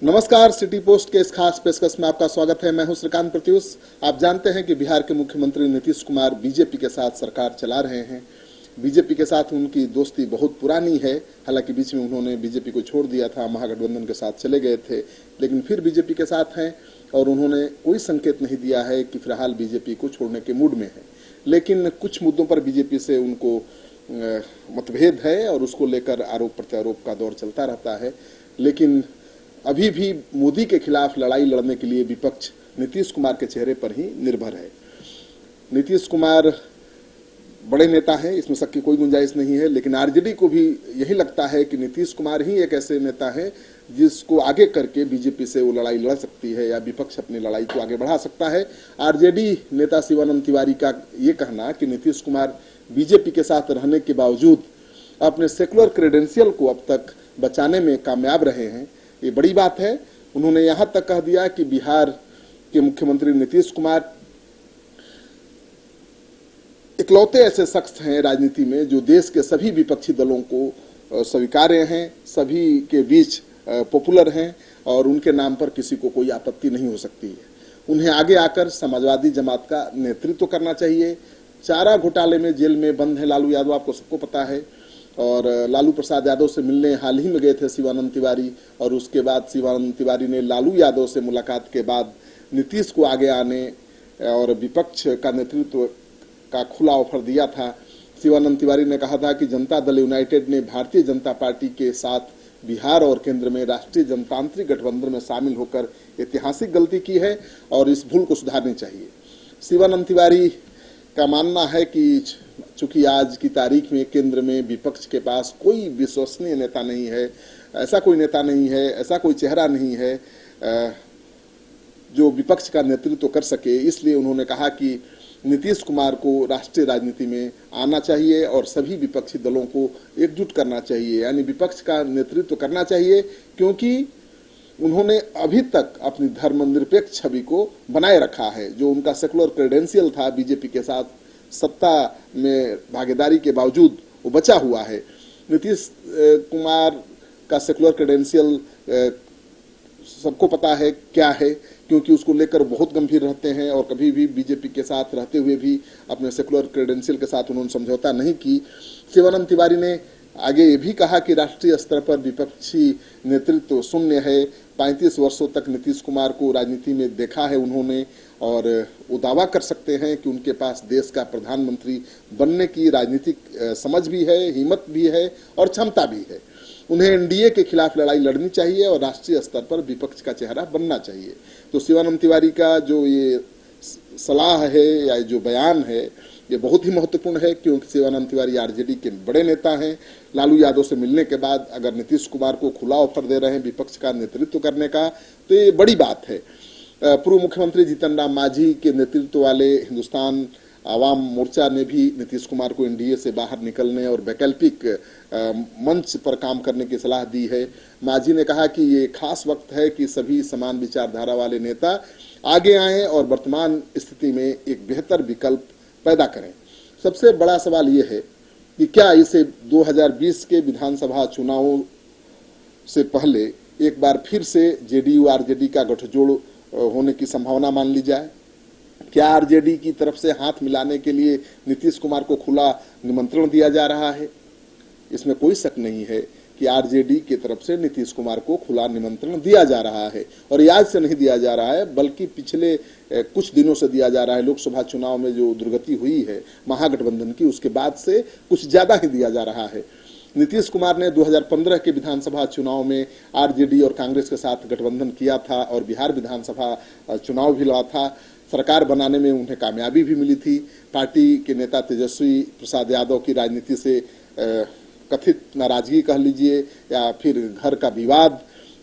नमस्कार, city post के इस खास पेशकश में आपका स्वागत है। मैं हूं श्रीकांत प्रत्युष। आप जानते हैं कि बिहार के मुख्यमंत्री नीतीश कुमार बीजेपी के साथ सरकार चला रहे हैं। बीजेपी के साथ उनकी दोस्ती बहुत पुरानी है। हालांकि बीच में उन्होंने बीजेपी को छोड़ दिया था, महागठबंधन के साथ चले गए थे, लेकिन फिर बीजेपी के साथ हैं और उन्होंने कोई संकेत नहीं दिया है कि फिलहाल बीजेपी को छोड़ने के मूड में है। लेकिन कुछ मुद्दों पर बीजेपी से उनको मतभेद है और उसको लेकर आरोप प्रत्यारोप का दौर चलता रहता है। लेकिन अभी भी मोदी के खिलाफ लड़ाई लड़ने के लिए विपक्ष नीतीश कुमार के चेहरे पर ही निर्भर है। नीतीश कुमार बड़े नेता हैं, इसमें शक की कोई गुंजाइश नहीं है, लेकिन आरजेडी को भी यही लगता है कि नीतीश कुमार ही एक ऐसे नेता हैं जिसको आगे करके बीजेपी से वो लड़ाई लड़ सकती है या विपक्ष अपनी लड़ाई को आगे बढ़ा सकता है। आरजेडी नेता शिवानंद तिवारी का ये कहना कि नीतीश कुमार बीजेपी के साथ रहने के बावजूद अपने सेकुलर क्रेडेंशियल को अब तक बचाने में कामयाब रहे हैं, ये बड़ी बात है। उन्होंने यहां तक कह दिया कि बिहार के मुख्यमंत्री नीतीश कुमार इकलौते ऐसे शख्स हैं राजनीति में जो देश के सभी विपक्षी दलों को स्वीकार्य हैं, सभी के बीच पॉपुलर हैं और उनके नाम पर किसी को कोई आपत्ति नहीं हो सकती है। उन्हें आगे आकर समाजवादी जमात का नेतृत्व करना चाहिए। चारा घोटाले में जेल में बंद है लालू यादव, आपको सबको पता है, और लालू प्रसाद यादव से मिलने हाल ही में गए थे शिवानंद तिवारी, और उसके बाद शिवानंद तिवारी ने लालू यादव से मुलाकात के बाद नीतीश को आगे आने और विपक्ष का नेतृत्व का खुला ऑफर दिया था। शिवानंद तिवारी ने कहा था कि जनता दल यूनाइटेड ने भारतीय जनता पार्टी के साथ बिहार और केंद्र में राष्ट्रीय जनतांत्रिक गठबंधन में शामिल होकर ऐतिहासिक गलती की है और इस भूल को सुधारनी चाहिए। शिवानंद तिवारी का मानना है कि चूंकि आज की तारीख में केंद्र में विपक्ष के पास कोई विश्वसनीय नेता नहीं है, ऐसा कोई नेता नहीं है, ऐसा कोई चेहरा नहीं है जो विपक्ष का नेतृत्व कर सके, इसलिए उन्होंने कहा कि नीतीश कुमार को राष्ट्रीय राजनीति में आना चाहिए और सभी विपक्षी दलों को एकजुट करना चाहिए, यानी विपक्ष का नेतृत्व करना चाहिए, क्योंकि उन्होंने अभी तक अपनी धर्मनिरपेक्ष छवि को बनाए रखा है। जो उनका सेकुलर क्रेडेंशियल था बीजेपी के साथ सत्ता में भागीदारी के बावजूद वो बचा हुआ है। नीतीश कुमार का सेकुलर क्रेडेंशियल सबको पता है क्या है, क्योंकि उसको लेकर बहुत गंभीर रहते हैं और कभी भी बीजेपी के साथ रहते हुए भी अपने सेकुलर क्रेडेंशियल के साथ उन्होंने समझौता नहीं की। शिवानंद तिवारी ने आगे ये भी कहा कि राष्ट्रीय स्तर पर विपक्षी नेतृत्व शून्य है। 35 वर्षों तक नीतीश कुमार को राजनीति में देखा है उन्होंने, और वो दावा कर सकते हैं कि उनके पास देश का प्रधानमंत्री बनने की राजनीतिक समझ भी है, हिम्मत भी है और क्षमता भी है। उन्हें एनडीए के खिलाफ लड़ाई लड़नी चाहिए और राष्ट्रीय स्तर पर विपक्ष का चेहरा बनना चाहिए। तो शिवानंद तिवारी का जो ये सलाह है या जो बयान है ये बहुत ही महत्वपूर्ण है, क्योंकि शिवानंद तिवारी आरजेडी के बड़े नेता हैं। लालू यादव से मिलने के बाद अगर नीतीश कुमार को खुला ऑफर दे रहे हैं विपक्ष का नेतृत्व करने का, तो ये बड़ी बात है। पूर्व मुख्यमंत्री जीतन राम मांझी के नेतृत्व वाले हिंदुस्तान आवाम मोर्चा ने भी नीतीश कुमार को एनडीए से बाहर निकलने और वैकल्पिक मंच पर काम करने की सलाह दी है। मांझी ने कहा कि ये खास वक्त है कि सभी समान विचारधारा वाले नेता आगे आएं और वर्तमान स्थिति में एक बेहतर विकल्प पैदा करें। सबसे बड़ा सवाल ये है कि क्या इसे 2020 के विधानसभा चुनावों से पहले एक बार फिर से जेडीयू आरजेडी का गठजोड़ होने की संभावना मान ली जाए? क्या आरजेडी की तरफ से हाथ मिलाने के लिए नीतीश कुमार को खुला निमंत्रण दिया जा रहा है? इसमें कोई शक नहीं है कि आरजेडी की तरफ से नीतीश कुमार को खुला निमंत्रण दिया जा रहा है, और ये आज से नहीं दिया जा रहा है बल्कि पिछले कुछ दिनों से दिया जा रहा है। लोकसभा चुनाव में जो दुर्गति हुई है महागठबंधन की, उसके बाद से कुछ ज्यादा ही दिया जा रहा है। नीतीश कुमार ने 2015 के विधानसभा चुनाव में आरजेडी और कांग्रेस के साथ गठबंधन किया था और बिहार विधानसभा चुनाव भी लड़ा था। सरकार बनाने में उन्हें कामयाबी भी मिली थी। पार्टी के नेता तेजस्वी प्रसाद यादव की राजनीति से कथित नाराजगी कह लीजिए या फिर घर का विवाद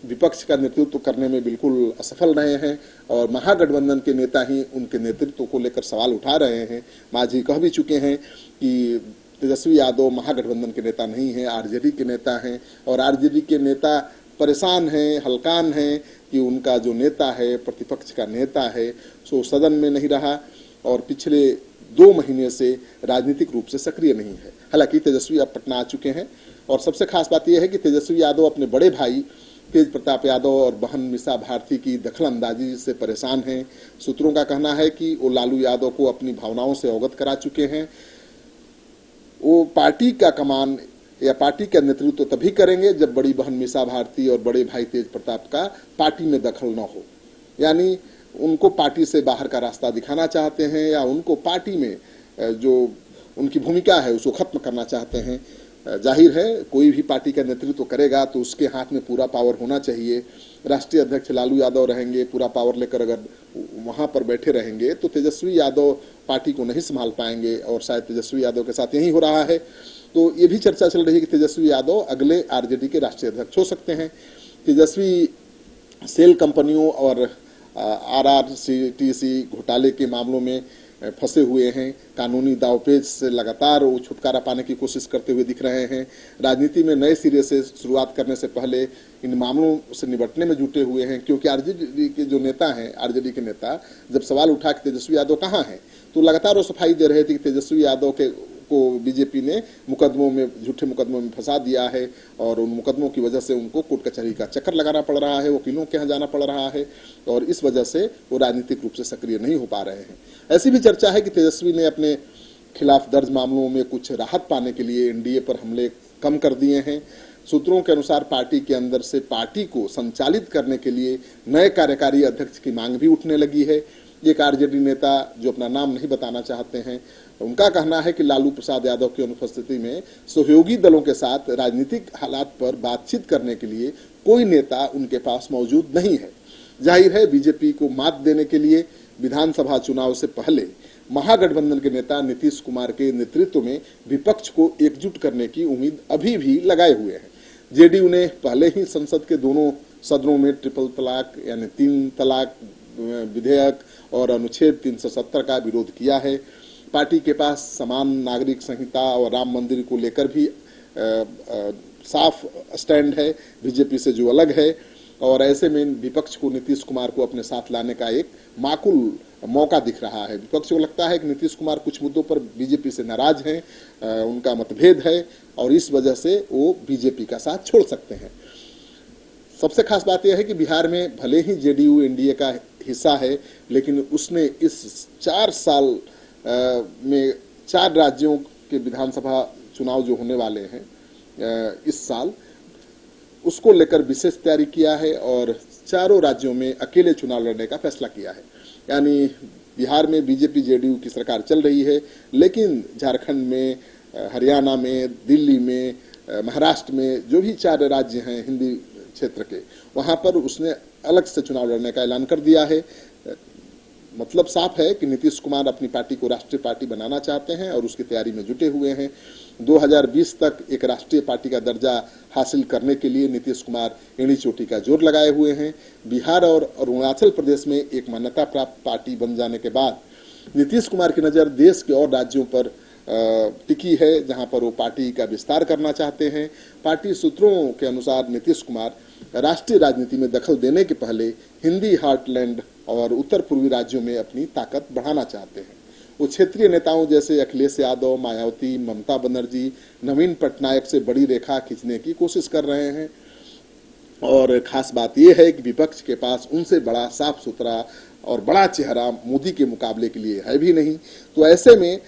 विपक्ष का नेतृत्व करने में बिल्कुल असफल रहे हैं, और महागठबंधन के नेता ही उनके नेतृत्व को लेकर सवाल उठा रहे हैं। मांझी कह भी चुके हैं कि तेजस्वी यादव महागठबंधन के नेता नहीं हैं, आरजेडी के नेता हैं, और आरजेडी के नेता परेशान हैं, हलकान हैं कि उनका जो नेता है, प्रतिपक्ष का नेता है, सो सदन में नहीं रहा और पिछले 2 महीने से राजनीतिक रूप से सक्रिय नहीं है। हालांकि तेजस्वी अब पटना आ चुके हैं, और सबसे खास बात यह है कि तेजस्वी यादव अपने बड़े भाई तेज प्रताप यादव और बहन मीसा भारती की दखलंदाजी से परेशान हैं। सूत्रों का कहना है कि वो लालू यादव को अपनी भावनाओं से अवगत करा चुके हैं। वो पार्टी का कमान या पार्टी का नेतृत्व तभी करेंगे जब बड़ी बहन मीसा भारती और बड़े भाई तेज प्रताप का पार्टी में दखल न हो, यानी उनको पार्टी से बाहर का रास्ता दिखाना चाहते हैं या उनको पार्टी में जो उनकी भूमिका है उसको खत्म करना चाहते हैं। जाहिर है कोई भी पार्टी का नेतृत्व करेगा तो उसके हाथ में पूरा पावर होना चाहिए। राष्ट्रीय अध्यक्ष लालू यादव रहेंगे, पूरा पावर लेकर अगर वहां पर बैठे रहेंगे तो तेजस्वी यादव पार्टी को नहीं संभाल पाएंगे और शायद तेजस्वी यादव के साथ यही हो रहा है। तो ये भी चर्चा चल रही है कि तेजस्वी यादव अगले आरजेडी के राष्ट्रीय अध्यक्ष हो सकते हैं। तेजस्वी सेल कंपनियों और आरआरसीटीसी घोटाले के मामलों में फंसे हुए हैं। कानूनी दावपेच से लगातार वो छुटकारा पाने की कोशिश करते हुए दिख रहे हैं। राजनीति में नए सिरे से शुरुआत करने से पहले इन मामलों से निपटने में जुटे हुए हैं, क्योंकि आरजेडी के जो नेता हैं, आरजेडी के नेता जब सवाल उठा कि तेजस्वी यादव कहाँ हैं, तो लगातार वो सफाई दे रहे थे कि तेजस्वी यादव को बीजेपी ने मुकदमों में, झूठे मुकदमों में फंसा दिया है और उन मुकदमों की वजह से उनको कोर्ट कचहरी का चक्कर लगाना पड़ रहा है, वकीलों के यहाँ जाना पड़ रहा है और इस वजह से वो राजनीतिक रूप से सक्रिय नहीं हो पा रहे हैं। ऐसी भी चर्चा है कि तेजस्वी ने अपने खिलाफ दर्ज मामलों में कुछ राहत पाने के लिए एनडीए पर हमले कम कर दिए हैं। सूत्रों के अनुसार पार्टी के अंदर से पार्टी को संचालित करने के लिए नए कार्यकारी अध्यक्ष की मांग भी उठने लगी है। एक आरजेडी नेता जो अपना नाम नहीं बताना चाहते हैं, उनका कहना है कि लालू प्रसाद यादव की अनुपस्थिति में सहयोगी दलों के साथ राजनीतिक हालात पर बातचीत करने के लिए कोई नेता उनके पास मौजूद नहीं है। जाहिर है बीजेपी को मात देने के लिए विधानसभा चुनाव से पहले महागठबंधन के नेता नीतीश कुमार के नेतृत्व में विपक्ष को एकजुट करने की उम्मीद अभी भी लगाए हुए है। जेडीयू ने पहले ही संसद के दोनों सदनों में ट्रिपल तलाक यानी 3 तलाक विधेयक और अनुच्छेद 370 का विरोध किया है। पार्टी के पास समान नागरिक संहिता और राम मंदिर को लेकर भी साफ स्टैंड है, बीजेपी से जो अलग है, और ऐसे में विपक्ष को नीतीश कुमार को अपने साथ लाने का एक माकूल मौका दिख रहा है। विपक्ष को लगता है कि नीतीश कुमार कुछ मुद्दों पर बीजेपी से नाराज हैं, उनका मतभेद है और इस वजह से वो बीजेपी का साथ छोड़ सकते हैं। सबसे खास बात यह है कि बिहार में भले ही जेडीयू एनडीए का हिस्सा है, लेकिन उसने इस 4 साल में 4 राज्यों के विधानसभा चुनाव जो होने वाले हैं इस साल, उसको लेकर विशेष तैयारी किया है और चारों राज्यों में अकेले चुनाव लड़ने का फैसला किया है। यानी बिहार में बीजेपी जेडीयू की सरकार चल रही है, लेकिन झारखंड में, हरियाणा में, दिल्ली में, महाराष्ट्र में जो भी 4 राज्य हैं हिंदी क्षेत्र के, वहां पर उसने अलग से चुनाव लड़ने का ऐलान कर दिया है। मतलब साफ है कि नीतीश कुमार अपनी पार्टी को राष्ट्रीय पार्टी बनाना चाहते हैं और उसकी तैयारी में जुटे हुए हैं। 2020 तक एक राष्ट्रीय पार्टी का दर्जा हासिल करने के लिए नीतीश कुमार एड़ी चोटी का जोर लगाए हुए हैं। बिहार और अरुणाचल प्रदेश में एक मान्यता प्राप्त पार्टी बन जाने के बाद नीतीश कुमार की नज़र देश के और राज्यों पर टिकी है, जहां पर वो पार्टी का विस्तार करना चाहते हैं। पार्टी सूत्रों के अनुसार नीतीश कुमार राष्ट्रीय राजनीति में दखल देने के पहले हिंदी हार्टलैंड और उत्तर पूर्वी राज्यों में अपनी ताकत बढ़ाना चाहते हैं। वो क्षेत्रीय नेताओं जैसे अखिलेश यादव, मायावती, ममता बनर्जी, नवीन पटनायक से बड़ी रेखा खींचने की कोशिश कर रहे हैं। और खास बात यह है कि विपक्ष के पास उनसे बड़ा साफ सुथरा और बड़ा चेहरा मोदी के मुकाबले के लिए है भी नहीं। तो ऐसे में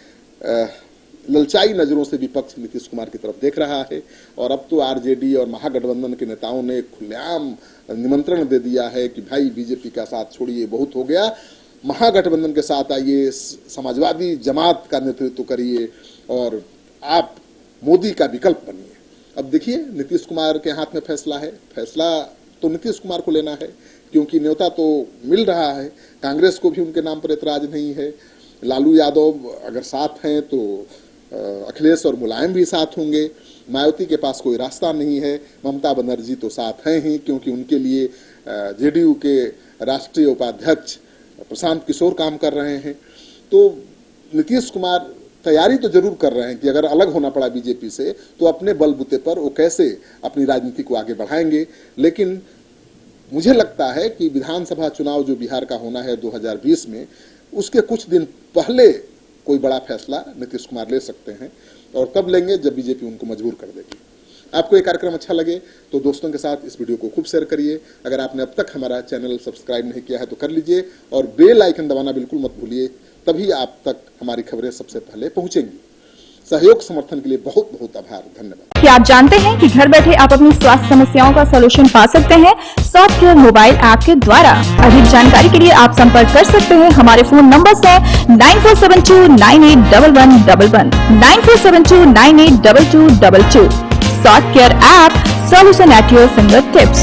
ललचाई नजरों से विपक्ष नीतीश कुमार की तरफ देख रहा है और अब तो आरजेडी और महागठबंधन के नेताओं ने खुलेआम निमंत्रण दे दिया है कि भाई बीजेपी का साथ छोड़िए, बहुत हो गया, महागठबंधन के साथ आइए, समाजवादी जमात का नेतृत्व करिए और आप मोदी का विकल्प बनिए। अब देखिए नीतीश कुमार के हाथ में फैसला है, फैसला तो नीतीश कुमार को लेना है क्योंकि न्योता तो मिल रहा है। कांग्रेस को भी उनके नाम पर एतराज नहीं है। लालू यादव अगर साथ हैं तो अखिलेश और मुलायम भी साथ होंगे। मायावती के पास कोई रास्ता नहीं है। ममता बनर्जी तो साथ हैं ही क्योंकि उनके लिए जेडीयू के राष्ट्रीय उपाध्यक्ष प्रशांत किशोर काम कर रहे हैं। तो नीतीश कुमार तैयारी तो जरूर कर रहे हैं कि अगर अलग होना पड़ा बीजेपी से तो अपने बलबूते पर वो कैसे अपनी राजनीति को आगे बढ़ाएंगे। लेकिन मुझे लगता है कि विधानसभा चुनाव जो बिहार का होना है 2020 में, उसके कुछ दिन पहले कोई बड़ा फैसला नीतीश कुमार ले सकते हैं और कब लेंगे, जब बीजेपी उनको मजबूर कर देगी। आपको ये कार्यक्रम अच्छा लगे तो दोस्तों के साथ इस वीडियो को खूब शेयर करिए। अगर आपने अब तक हमारा चैनल सब्सक्राइब नहीं किया है तो कर लीजिए और बेल आइकन दबाना बिल्कुल मत भूलिए, तभी आप तक हमारी खबरें सबसे पहले पहुंचेंगी। सहयोग समर्थन के लिए बहुत बहुत आभार, धन्यवाद। क्या आप जानते हैं कि घर बैठे आप अपनी स्वास्थ्य समस्याओं का सलूशन पा सकते हैं सॉफ्टकेयर मोबाइल ऐप के द्वारा। अधिक जानकारी के लिए आप संपर्क कर सकते हैं। हमारे फोन नंबर्स हैं 9472981111, 9472982222। सॉफ्टकेयर app, solution at your fingertips।